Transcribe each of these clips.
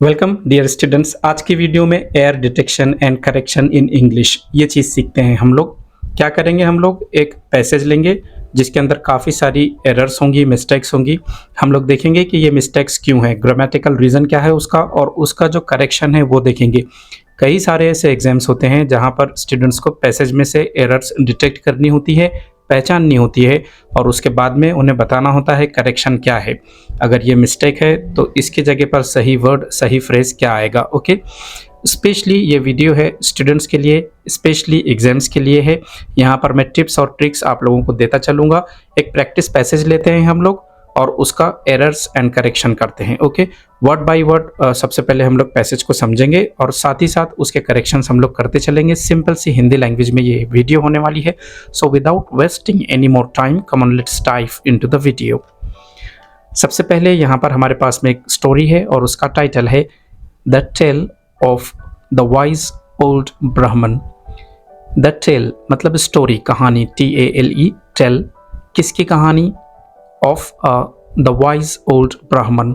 Welcome dear students. आज की video में air detection and correction in English ये चीज़ सीखते हैं। हम लोग क्या करेंगे, हम लोग एक पैसेज लेंगे जिसके अंदर काफ़ी सारी एरर्स होंगी, मिस्टेक्स होंगी। हम लोग देखेंगे कि ये मिस्टेक्स क्यों है, ग्रामेटिकल रीज़न क्या है उसका, और उसका जो करेक्शन है वो देखेंगे। कई सारे ऐसे एग्जाम्स होते हैं जहाँ पर स्टूडेंट्स को पैसेज में से एरर्स डिटेक्ट करनी होती है, पहचाननी होती है, और उसके बाद में उन्हें बताना होता है करेक्शन क्या है। अगर ये मिस्टेक है तो इसकी जगह पर सही वर्ड, सही फ्रेज क्या आएगा। ओके, स्पेशली ये वीडियो है स्टूडेंट्स के लिए, स्पेशली एग्जाम्स के लिए है। यहाँ पर मैं टिप्स और ट्रिक्स आप लोगों को देता चलूँगा। एक प्रैक्टिस पैसेज लेते हैं हम लोग और उसका एरर्स एंड करेक्शन करते हैं। ओके, वर्ड बाय वर्ड सबसे पहले हम लोग पैसेज को समझेंगे और साथ ही साथ उसके करेक्शंस हम लोग करते चलेंगे। सिंपल सी हिंदी लैंग्वेज में ये वीडियो होने वाली है। So without wasting any more time, come on let's dive into the video. सबसे पहले यहाँ पर हमारे पास में एक स्टोरी है और उसका टाइटल है the tale of the wise old Brahmin. The tale मतलब स्टोरी, कहानी, TALE, टेल किसकी कहानी, of the wise old Brahmin.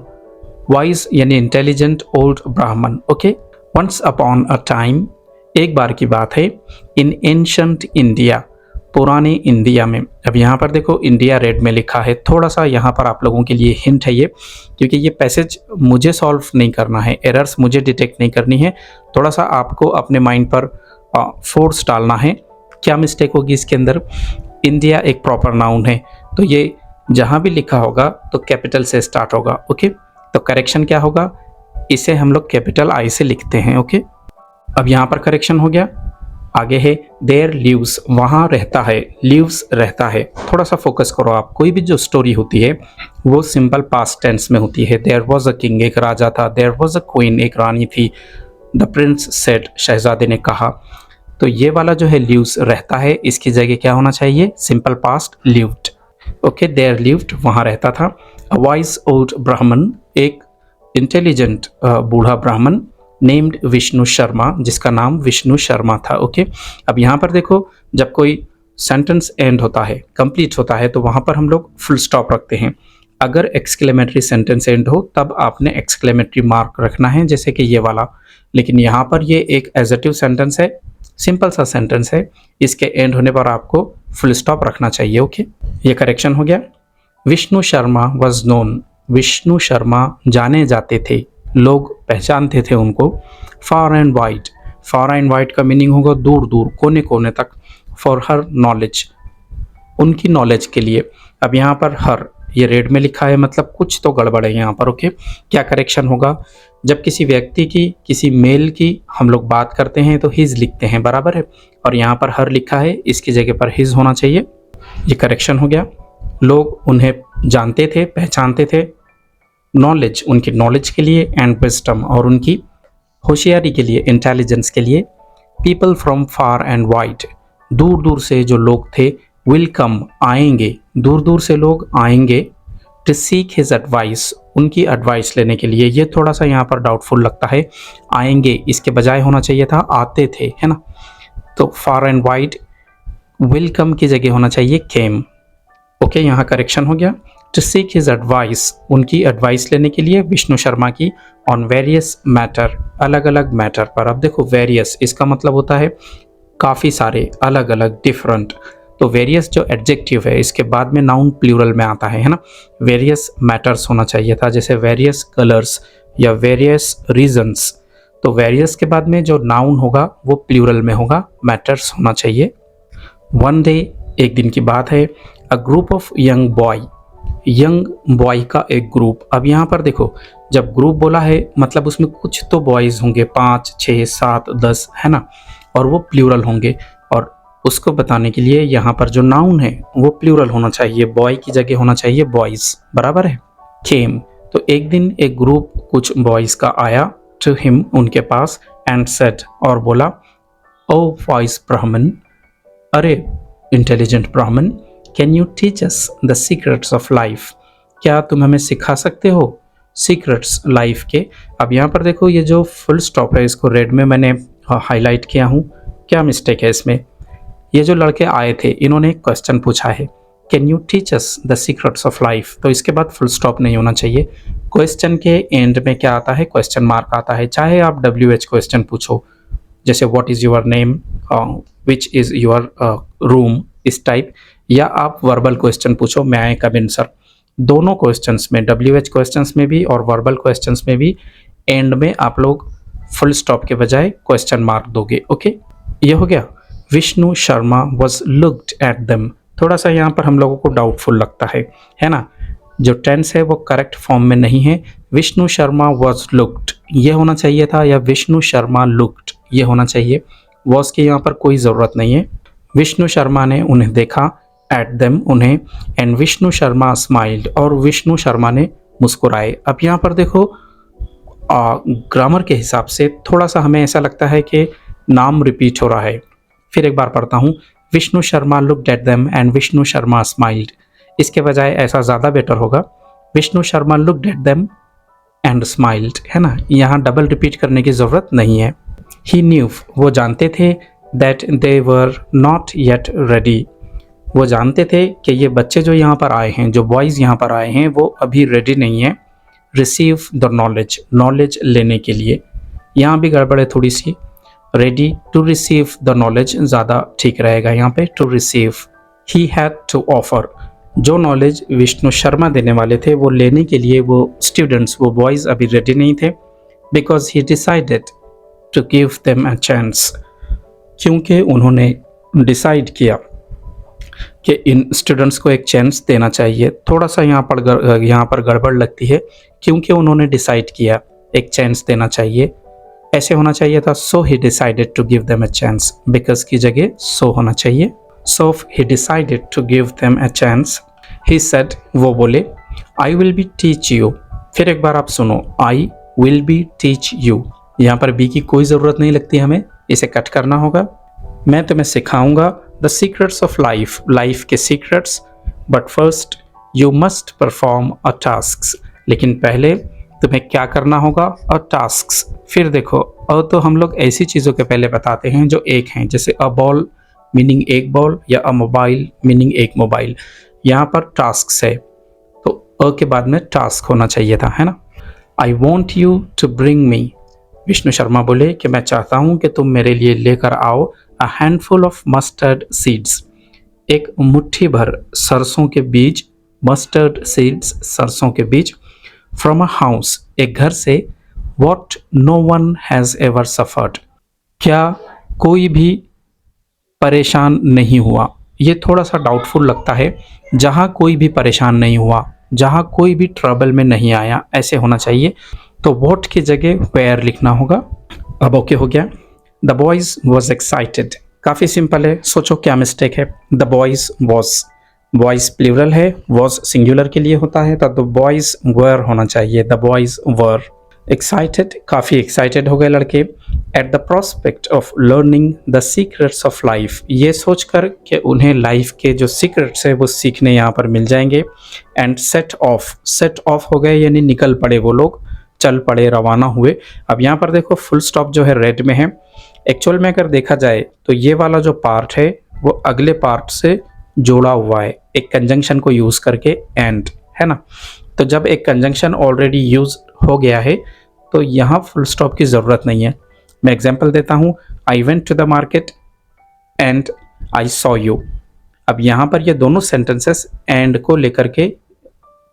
Wise यानी intelligent, old Brahmin. Okay, once upon a time, एक बार की बात है, इन एंशंट इंडिया, पुराने इंडिया में। अब यहाँ पर देखो इंडिया रेड में लिखा है, थोड़ा सा यहाँ पर आप लोगों के लिए हिंट है ये, क्योंकि ये पैसेज मुझे सॉल्व नहीं करना है, एरर्स मुझे डिटेक्ट नहीं करनी है। थोड़ा सा आपको अपने माइंड पर फोर्स डालना है। क्या मिस्टेक होगी इसके अंदर, इंडिया एक प्रॉपर नाउन है तो ये जहाँ भी लिखा होगा तो कैपिटल से स्टार्ट होगा। ओके, तो करेक्शन क्या होगा, इसे हम लोग कैपिटल I से लिखते हैं। ओके, अब यहाँ पर करेक्शन हो गया। आगे है देयर लिव्स, वहाँ रहता है, लिव्स रहता है। थोड़ा सा फोकस करो आप, कोई भी जो स्टोरी होती है वो सिंपल पास्ट टेंस में होती है। देयर वॉज अ किंग, एक राजा था। देयर वॉज अ क्वीन, एक रानी थी। द प्रिंस सेड, शहजादे ने कहा। तो ये वाला जो है लिव्स रहता है, इसकी जगह क्या होना चाहिए, simple past lived. Okay, there lived, वहाँ रहता था। अ वाइज ओल्ड ब्राह्मण, एक इंटेलिजेंट बूढ़ा ब्राह्मण, नेम्ड विष्णु शर्मा, जिसका नाम विष्णु शर्मा था। ओके, अब यहाँ पर देखो जब कोई सेंटेंस एंड होता है, कंप्लीट होता है, तो वहाँ पर हम लोग फुल स्टॉप रखते हैं। अगर एक्सक्लेमेटरी सेंटेंस एंड हो तब आपने एक्सक्लेमेटरी मार्क रखना है, जैसे कि ये वाला। लेकिन यहाँ पर ये एक एडजेक्टिव सेंटेंस है, सिंपल सा सेंटेंस है, इसके एंड होने पर आपको फुल स्टॉप रखना चाहिए। ओके, ये करेक्शन हो गया। विष्णु शर्मा वॉज नोन, विष्णु शर्मा जाने जाते थे, लोग पहचानते थे उनको। Far and wide, far and wide का मीनिंग होगा दूर दूर, कोने कोने तक। फॉर हर नॉलेज, उनकी नॉलेज के लिए। अब यहाँ पर हर, ये रेड में लिखा है, मतलब कुछ तो गड़बड़ है यहाँ पर। ओके, क्या करेक्शन होगा, जब किसी व्यक्ति की, किसी मेल की हम लोग बात करते हैं तो हिज लिखते हैं, बराबर है, और यहाँ पर हर लिखा है, इसकी जगह पर हिज होना चाहिए। ये करेक्शन हो गया। लोग उन्हें जानते थे, पहचानते थे। नॉलेज, उनकी नॉलेज के लिए, एंड विजडम, और उनकी होशियारी के लिए, इंटेलिजेंस के लिए। People from far and wide, दूर दूर से जो लोग थे। विल कम, आएंगे, दूर दूर से लोग आएंगे। टू सीक हिज एडवाइस, उनकी एडवाइस लेने के लिए। ये थोड़ा सा यहाँ पर डाउटफुल लगता है, आएंगे इसके बजाय होना चाहिए था आते थे, है ना। तो फार एंड वाइड, वेलकम की जगह होना चाहिए केम। ओके, यहाँ करेक्शन हो गया। टू सीक हिज एडवाइस, उनकी एडवाइस लेने के लिए, विष्णु शर्मा की। ऑन वेरियस मैटर, अलग अलग मैटर पर। अब देखो वेरियस, इसका मतलब होता है काफ़ी सारे, अलग अलग, डिफरेंट। तो वेरियस जो एडजेक्टिव है, इसके बाद में नाउन प्लूरल में आता है ना। वेरियस मैटर्स होना चाहिए था, जैसे वेरियस कलर्स या वेरियस रीजन्स। तो वेरियस के बाद में जो नाउन होगा वो प्लूरल में होगा, मैटर्स होना चाहिए। वन डे, एक दिन की बात है। A group of young boy, young boy का एक ग्रुप। अब यहाँ पर देखो जब ग्रुप बोला है मतलब उसमें कुछ तो बॉयज़ होंगे, 5, 6, 7, 10, है ना, और वो प्लूरल होंगे। और उसको बताने के लिए यहाँ पर जो नाउन है वो प्लूरल होना चाहिए, बॉय की जगह होना चाहिए बॉयज़, बराबर है। केम, तो एक दिन एक ग्रुप कुछ बॉयज़ का आया। टू हिम, उनके पास। एंड सेड, और बोला। ओ वाइज ब्राह्मण, अरे इंटेलिजेंट ब्राह्मण, can you teach us the secrets of life, क्या तुम हमें सिखा सकते हो सीक्रेट्स लाइफ के। अब यहाँ पर देखो ये जो फुल स्टॉप है, इसको रेड में मैंने हाईलाइट किया हूँ। क्या मिस्टेक है इसमें, ये जो लड़के आए थे इन्होंने एक क्वेश्चन पूछा है can you teach us the secrets of life. तो इसके बाद फुल स्टॉप नहीं होना चाहिए। क्वेश्चन के एंड में क्या आता है, क्वेश्चन मार्क आता है। चाहे आप WH क्वेश्चन पूछो, जैसे what is your name, which is your room, इस टाइप, या आप वर्बल क्वेश्चन पूछो, मैं आई कम इन सर। दोनों क्वेश्चंस में, WH क्वेश्चंस में भी और वर्बल क्वेश्चंस में भी, एंड में आप लोग फुल स्टॉप के बजाय क्वेश्चन मार्क दोगे। ओके, ये हो गया। Vishnu Sharma was looked at them. थोड़ा सा यहाँ पर हम लोगों को डाउटफुल लगता है ना। जो टेंस है वो करेक्ट फॉर्म में नहीं है। विष्णु शर्मा वॉज लुक्ड ये होना चाहिए था, या विष्णु शर्मा लुक्ड ये होना चाहिए। वॉज की यहाँ पर कोई ज़रूरत नहीं है। विष्णु शर्मा ने उन्हें देखा, एट देम उन्हें, एंड विष्णु शर्मा स्माइल्ड और विष्णु शर्मा ने मुस्कुराए। अब यहाँ पर देखो ग्रामर के हिसाब से थोड़ा सा हमें ऐसा लगता है कि नाम रिपीट हो रहा है। फिर एक बार पढ़ता हूँ, Vishnu Sharma looked at them and Vishnu Sharma smiled. इसके बजाय ऐसा ज़्यादा बेटर होगा, Vishnu Sharma looked at them and smiled, है ना। यहाँ डबल रिपीट करने की ज़रूरत नहीं है। ही न्यू वो जानते थे, that they were not yet ready वो जानते थे कि ये बच्चे जो यहाँ पर आए हैं, जो बॉयज़ यहाँ पर आए हैं, वो अभी रेडी नहीं है रिसीव द नॉलेज, नॉलेज लेने के लिए। यहाँ भी गड़बड़ है थोड़ी सी, ready to receive the knowledge ज़्यादा ठीक रहेगा यहाँ पे, to receive. He had to offer, जो नॉलेज विष्णु शर्मा देने वाले थे वो लेने के लिए वो स्टूडेंट्स, वो बॉयज़ अभी रेडी नहीं थे। Because he decided to give them a chance, क्योंकि उन्होंने डिसाइड किया कि इन स्टूडेंट्स को एक चांस देना चाहिए। थोड़ा सा यहाँ पर गड़बड़ लगती है, क्योंकि उन्होंने डिसाइड किया एक चांस देना चाहिए, ऐसे होना चाहिए था so he decided to give them a chance, because की जगह सो होना चाहिए। So he decided to give them a chance. He said वो बोले, I will be teach you. फिर एक बार आप सुनो, I will be teach you. यहाँ पर बी की कोई ज़रूरत नहीं लगती हमें, इसे कट करना होगा। मैं तुम्हें सिखाऊंगा the secrets of life, life के secrets, but first you must perform a task, लेकिन पहले तुम्हें क्या करना होगा, अ टास्क। फिर देखो तो हम लोग ऐसी चीज़ों के पहले बताते हैं जो एक हैं, जैसे अ बॉल मीनिंग एक बॉल, या अ मोबाइल मीनिंग एक मोबाइल। यहाँ पर टास्क है तो के बाद में टास्क होना चाहिए था, है ना। I want you to bring me, Vishnu Sharma बोले कि मैं चाहता हूँ कि तुम मेरे लिए लेकर आओ अ हैंडफुल ऑफ मस्टर्ड सीड्स, एक मुट्ठी भर सरसों के बीज, मस्टर्ड सीड्स सरसों के बीज, फ्रॉम अ हाउस एक घर से, what no one has ever suffered, क्या कोई भी परेशान नहीं हुआ। ये थोड़ा सा डाउटफुल लगता है, जहाँ कोई भी परेशान नहीं हुआ, जहाँ कोई भी ट्रबल में नहीं आया, ऐसे होना चाहिए। तो वॉट की जगह वेयर लिखना होगा। अब ओके हो गया। द बॉयज़ वॉज एक्साइटेड, काफ़ी सिंपल है, सोचो क्या मिस्टेक है। The boys was, boys plural है, वॉज सिंगुलर के लिए होता है, तो द बॉयज़ वर होना चाहिए, द बॉयज़ वर। एक्साइटेड, काफ़ी एक्साइटेड हो गए लड़के। At the prospect of learning the secrets of life, ये सोचकर कि उन्हें लाइफ के जो सीक्रेट्स है वो सीखने यहाँ पर मिल जाएंगे। And set of, set of हो गए यानी निकल पड़े, वो लोग चल पड़े, रवाना हुए। अब यहाँ पर देखो फुल स्टॉप जो है रेड में है। एक्चुअल में अगर देखा जाए तो ये वाला जो पार्ट है वो अगले पार्ट से जोड़ा हुआ है एक कंजंक्शन को यूज़ करके, एंड, है ना। तो जब एक कंजंक्शन ऑलरेडी यूज हो गया है तो यहाँ फुल स्टॉप की ज़रूरत नहीं है। मैं एग्जांपल देता हूँ, I went to the market and I saw you. अब यहाँ पर ये दोनों सेंटेंसेस एंड को लेकर के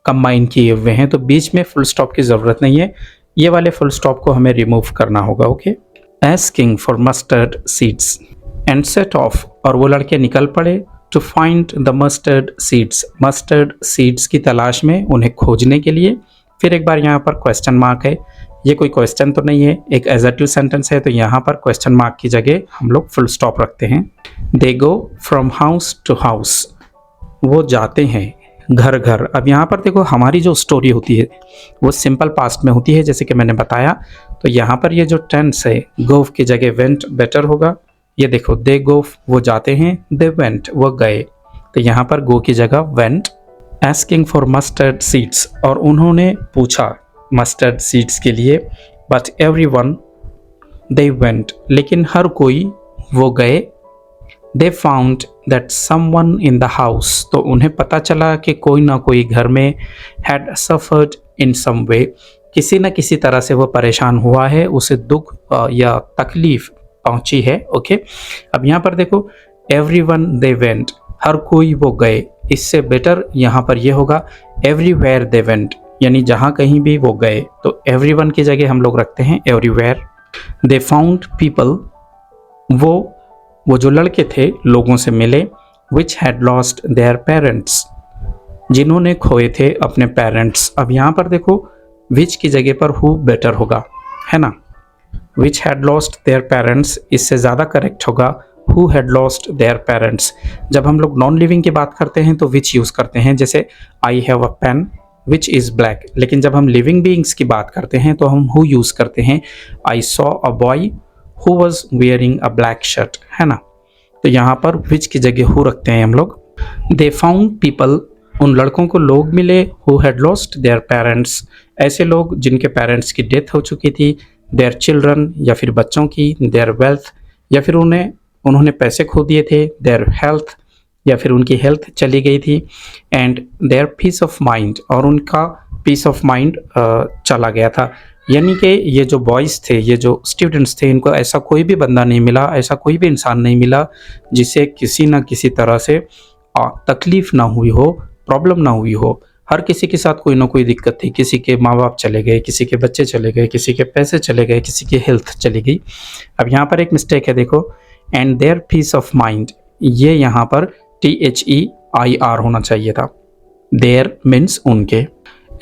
कंबाइन किए हुए हैं, तो बीच में फुल स्टॉप की ज़रूरत नहीं है। ये वाले फुल स्टॉप को हमें रिमूव करना होगा। Okay, asking for mustard seeds and set off, और वो लड़के निकल पड़े to find the mustard seeds, mustard seeds की तलाश में, उन्हें खोजने के लिए। फिर एक बार यहाँ पर क्वेश्चन मार्क है, ये कोई क्वेश्चन तो नहीं है, एक एडजेक्टिव सेंटेंस है, तो यहाँ पर क्वेश्चन मार्क की जगह हम लोग फुल स्टॉप रखते हैं। They go from house to house, वो जाते हैं घर घर। अब यहाँ पर देखो हमारी जो स्टोरी होती है वो सिंपल पास्ट में होती है, जैसे कि मैंने बताया। तो यहाँ पर ये जो टेंस है, गो की जगह वेंट बेटर होगा। ये देखो दे गो वो जाते हैं, दे वेंट वो गए, तो यहाँ पर गो की जगह went. Asking for mustard seeds, और उन्होंने पूछा मस्टर्ड सीड्स के लिए, बट एवरीवन दे वेंट, लेकिन हर कोई वो गए। They found that someone in the house, तो उन्हें पता चला कि कोई ना कोई घर में हैड सफर्ड इन सम वे, किसी न किसी तरह से वो परेशान हुआ है, उसे दुख या तकलीफ पहुंची है। ओके, अब यहाँ पर देखो एवरीवन दे वेंट, हर कोई वो गए, इससे बेटर यहाँ पर ये होगा एवरीवेयर दे वेंट, यानी जहाँ कहीं भी वो गए, तो एवरीवन की जगह हम लोग रखते हैं एवरीवेयर। दे फाउंड पीपल, वो जो लड़के थे लोगों से मिले, which had lost their parents, जिन्होंने खोए थे अपने पेरेंट्स। अब यहाँ पर देखो विच की जगह पर हु बेटर होगा, है ना, which had lost their parents, इससे ज़्यादा करेक्ट होगा who had lost their parents. जब हम लोग नॉन लिविंग की बात करते हैं तो विच यूज़ करते हैं, जैसे I have a pen which is black, लेकिन जब हम लिविंग बीइंग्स की बात करते हैं तो हम हु यूज़ करते हैं, I saw a boy who was wearing a black shirt, है ना, तो यहाँ पर विच की जगह हु रखते हैं हम लोग। दे फाउंड पीपल, उन लड़कों को लोग मिले, who had lost their parents, ऐसे लोग जिनके पेरेंट्स की डेथ हो चुकी थी, देयर चिल्ड्रन या फिर बच्चों की, देयर वेल्थ या फिर उन्होंने पैसे खो दिए थे, देयर हेल्थ या फिर उनकी हेल्थ चली गई थी, and their peace of mind, और उनका पीस ऑफ माइंड चला गया था। यानी कि ये जो बॉयज़ थे, ये जो स्टूडेंट्स थे, इनको ऐसा कोई भी बंदा नहीं मिला, ऐसा कोई भी इंसान नहीं मिला जिसे किसी न किसी तरह से तकलीफ़ ना हुई हो, प्रॉब्लम ना हुई हो। हर किसी के साथ कोई ना कोई दिक्कत थी, किसी के माँ बाप चले गए, किसी के बच्चे चले गए, किसी के पैसे चले गए, किसी की हेल्थ चली गई। अब यहाँ पर एक मिस्टेक है, देखो and their peace of mind, ये यहाँ पर THEIR होना चाहिए था, देयर मीन्स उनके।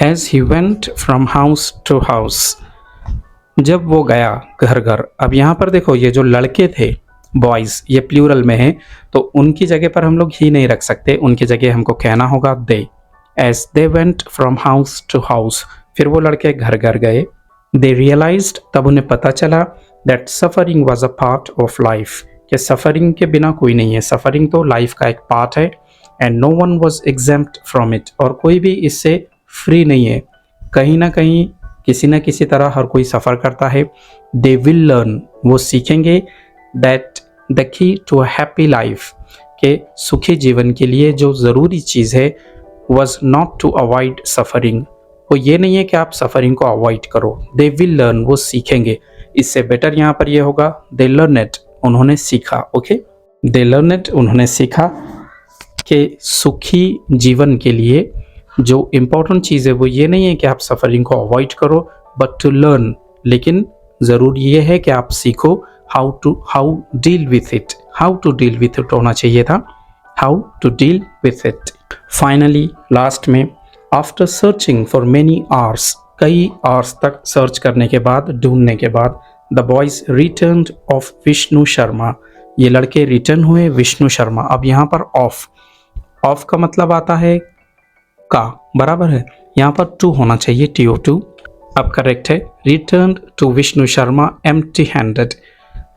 As he went from house to house, जब वो गया घर घर। अब यहाँ पर देखो ये जो लड़के थे बॉयज़, ये प्लूरल में है, तो उनकी जगह पर हम लोग ही नहीं रख सकते, उनकी जगह हमको कहना होगा they. As they went from house to house, फिर वो लड़के घर घर गए। दे रियलाइज्ड, तब उन्हें पता चला, that suffering was a part of life, कि सफरिंग के बिना कोई नहीं है, सफरिंग तो लाइफ का एक पार्ट है। And no one was exempt from it, और कोई भी इससे फ्री नहीं है, कहीं ना कहीं किसी न किसी तरह हर कोई सफ़र करता है। दे विल लर्न, वो सीखेंगे, that the key to a happy life, के सुखी जीवन के लिए जो ज़रूरी चीज़ है, was not to avoid suffering, वो ये नहीं है कि आप सफरिंग को अवॉइड करो। दे विल लर्न, वो सीखेंगे, इससे बेटर यहाँ पर ये होगा दे लर्न इट, उन्होंने सीखा। ओके, दे लर्न इट, उन्होंने सीखा कि सुखी जीवन के लिए जो इम्पोर्टेंट चीज़ है वो ये नहीं है कि आप सफरिंग को अवॉइड करो, बट टू लर्न, लेकिन ज़रूर ये है कि आप सीखो how deal with it, how to deal with it होना चाहिए था, how to deal with it. Finally last में, after searching for many hours, कई आवर्स तक सर्च करने के बाद, ढूंढने के बाद, the boys returned of Vishnu Sharma, ये लड़के रिटर्न हुए विष्णु शर्मा। अब यहाँ पर ऑफ का मतलब आता है का, बराबर है, यहाँ पर टू होना चाहिए, TO2। अब करेक्ट है, returned to Vishnu Sharma empty handed,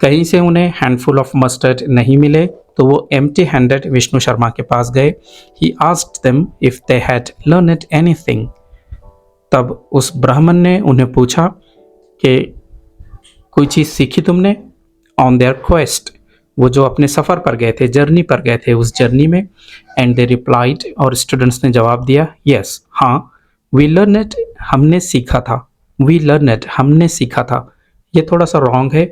कहीं से उन्हें हैंडफुल ऑफ मस्टर्ड नहीं मिले, तो वो एम्प्टी हैंडेड विष्णु शर्मा के पास गए। He asked them if they had learned anything, तब उस ब्राह्मण ने उन्हें पूछा कि कोई चीज़ सीखी तुमने। ऑन देयर क्वेस्ट, वो जो अपने सफ़र पर गए थे, जर्नी पर गए थे, उस जर्नी में। एंड दे रिप्लाइड, और स्टूडेंट्स ने जवाब दिया, यस, हाँ, वी लर्न इट, हमने सीखा था, वी लर्न इट, हमने सीखा था। ये थोड़ा सा रॉन्ग है,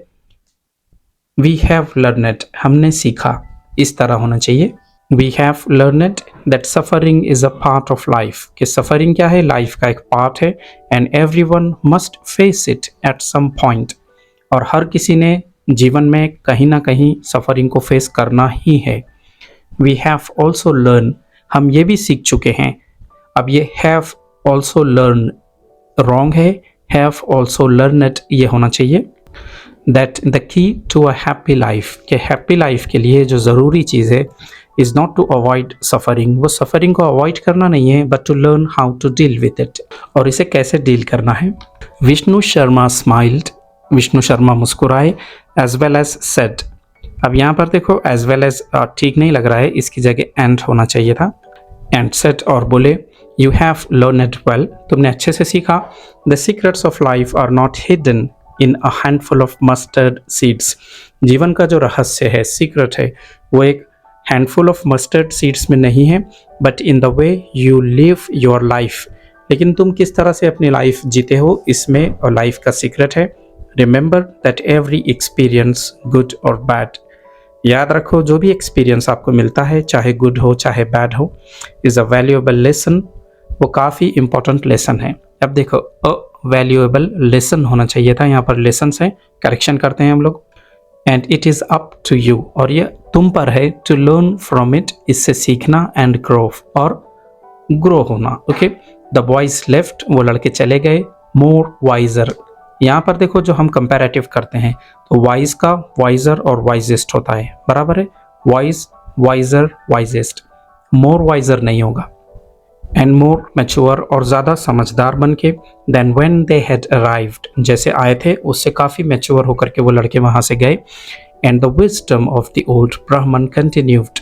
वी हैव लर्न इट, हमने सीखा, इस तरह होना चाहिए। We have learn it that suffering is a part of life, कि सफरिंग क्या है, लाइफ का एक पार्ट है। And every one must face it at some point, और हर किसी ने जीवन में कहीं ना कहीं सफरिंग को फेस करना ही है। वी हैव ऑल्सो लर्न, हम ये भी सीख चुके हैं। अब ये हैव ऑल्सो लर्न रॉन्ग है, हैव ऑल्सो लर्न इट ये होना चाहिए। That the key to a happy life, के हैप्पी लाइफ के लिए जो ज़रूरी चीज़ है, is not to avoid suffering, वो सफरिंग को अवॉइड करना नहीं है, but to learn how to deal with it, और इसे कैसे डील करना है। विष्णु शर्मा स्माइल्ड, विष्णु शर्मा मुस्कुराए, एज वेल एज सेड। अब यहाँ पर देखो एज वेल एज ठीक नहीं लग रहा है, इसकी जगह एंड होना चाहिए था। एंड सेड, और बोले, you have learn it well, तुमने अच्छे से सीखा। The secrets of life are not hidden in a handful of mustard seeds, जीवन का जो रहस्य है, सीक्रेट है, वो एक हैंडफुल ऑफ मस्टर्ड सीड्स में नहीं है, but in the way you live your life, लेकिन तुम किस तरह से अपनी लाइफ जीते हो इसमें और लाइफ का सीक्रेट है। Remember that every experience good और बैड, याद रखो जो भी एक्सपीरियंस आपको मिलता है चाहे गुड हो चाहे बैड हो, इज़ अ वैल्यूएबल लेसन, वो काफ़ी इंपॉर्टेंट लेसन है। अब देखो अ वैल्यूएबल लेसन होना चाहिए था, यहाँ पर लेसन्स है, करेक्शन करते हैं हम लोग। And it is up to you, और ये तुम पर है, टू लर्न फ्रॉम इट, इससे सीखना, एंड ग्रो, और ग्रो होना। ओके, द बॉयज लेफ्ट, वो लड़के चले गए, मोर वाइजर, यहाँ पर देखो जो हम कंपैरेटिव करते हैं तो वाइज का वाइजर और वाइजेस्ट होता है, बराबर है, वाइज वाइजर वाइजेस्ट, मोर वाइजर नहीं होगा। एंड मोर मैच्योर, और ज़्यादा समझदार बन के, then when they had arrived, जैसे आए थे उससे काफ़ी मैच्योर होकर के वो लड़के वहाँ से गए। And the wisdom of the old ब्राह्मण कंटिन्यूड,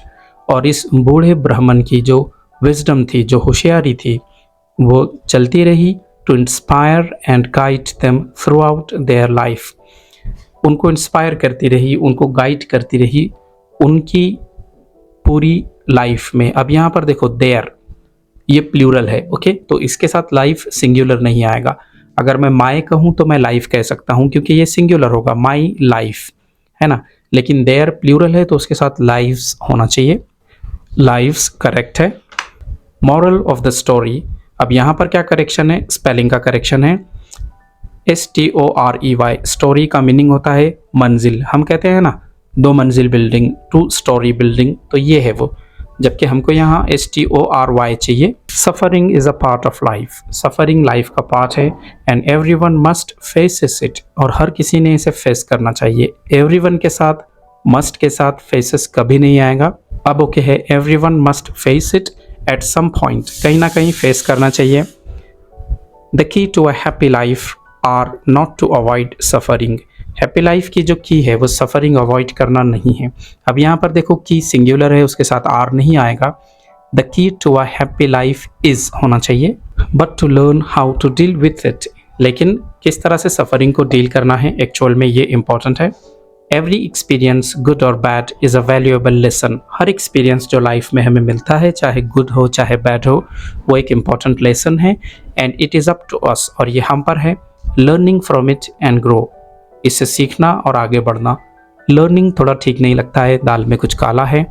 और इस बूढ़े ब्राह्मण की जो विजडम थी, जो होशियारी थी, वो चलती रही, to inspire and guide them throughout their life, उनको इंस्पायर करती रही, उनको गाइड करती रही उनकी पूरी लाइफ में। अब यहाँ पर देखो देयर, ये प्लूरल है, ओके, तो इसके साथ लाइफ सिंगुलर नहीं आएगा। अगर मैं माई कहूँ तो मैं लाइफ कह सकता हूँ क्योंकि ये सिंगुलर होगा, माई लाइफ, है ना, लेकिन देयर प्लूरल है तो उसके साथ लाइव्स होना चाहिए, लाइव्स करेक्ट है। मॉरल ऑफ द स्टोरी, अब यहाँ पर क्या करेक्शन है, स्पेलिंग का करेक्शन है, STOREY, स्टोरी का मीनिंग होता है मंजिल, हम कहते हैं ना 2 मंजिल बिल्डिंग, 2 स्टोरी बिल्डिंग, तो ये है वो, जबकि हमको यहाँ STORY चाहिए। Suffering is a part of life, suffering life का पार्ट है, and everyone must faces it, और हर किसी ने इसे फेस करना चाहिए। एवरीवन के साथ मस्ट के साथ फेसेस कभी नहीं आएगा। अब ओके है, everyone must face it at some point, कहीं ना कहीं फेस करना चाहिए। The key to a happy life are not to avoid suffering, happy life की जो की है वो सफरिंग अवॉइड करना नहीं है। अब यहाँ पर देखो की सिंगुलर है, उसके साथ आर नहीं आएगा, the key to a happy life is होना चाहिए, but to learn how to deal with it, लेकिन किस तरह से सफरिंग को डील करना है एक्चुअल में, ये इंपॉर्टेंट है। एवरी एक्सपीरियंस गुड और bad is a valuable lesson, her experience जो लाइफ में हमें मिलता है चाहे गुड हो चाहे बैड हो, वो एक इम्पॉर्टेंट लेसन है। And it is up to us, और ये हम पर है, learning from it and grow, इससे सीखना और आगे बढ़ना। लर्निंग थोड़ा ठीक नहीं लगता है, दाल में कुछ काला है,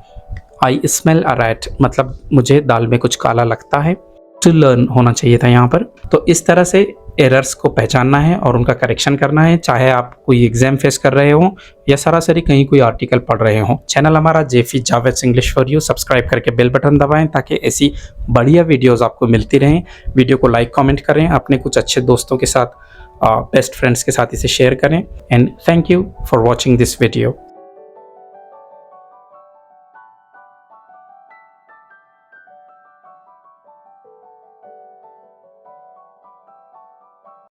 आई स्मेल अ रैट, मतलब मुझे दाल में कुछ काला लगता है, टू लर्न होना चाहिए था यहाँ पर। तो इस तरह से एरर्स को पहचानना है और उनका करेक्शन करना है, चाहे आप कोई एग्जाम फेस कर रहे हो या सरासरी कहीं कोई आर्टिकल पढ़ रहे हो। चैनल हमारा जेफी Javed English for you, subscribe करके बेल बटन दबाएं ताकि ऐसी बढ़िया वीडियोस आपको मिलती रहें। वीडियो को लाइक कमेंट करें, अपने कुछ अच्छे दोस्तों के साथ, बेस्ट फ्रेंड्स के साथ इसे शेयर करें। And thank you for watching this video.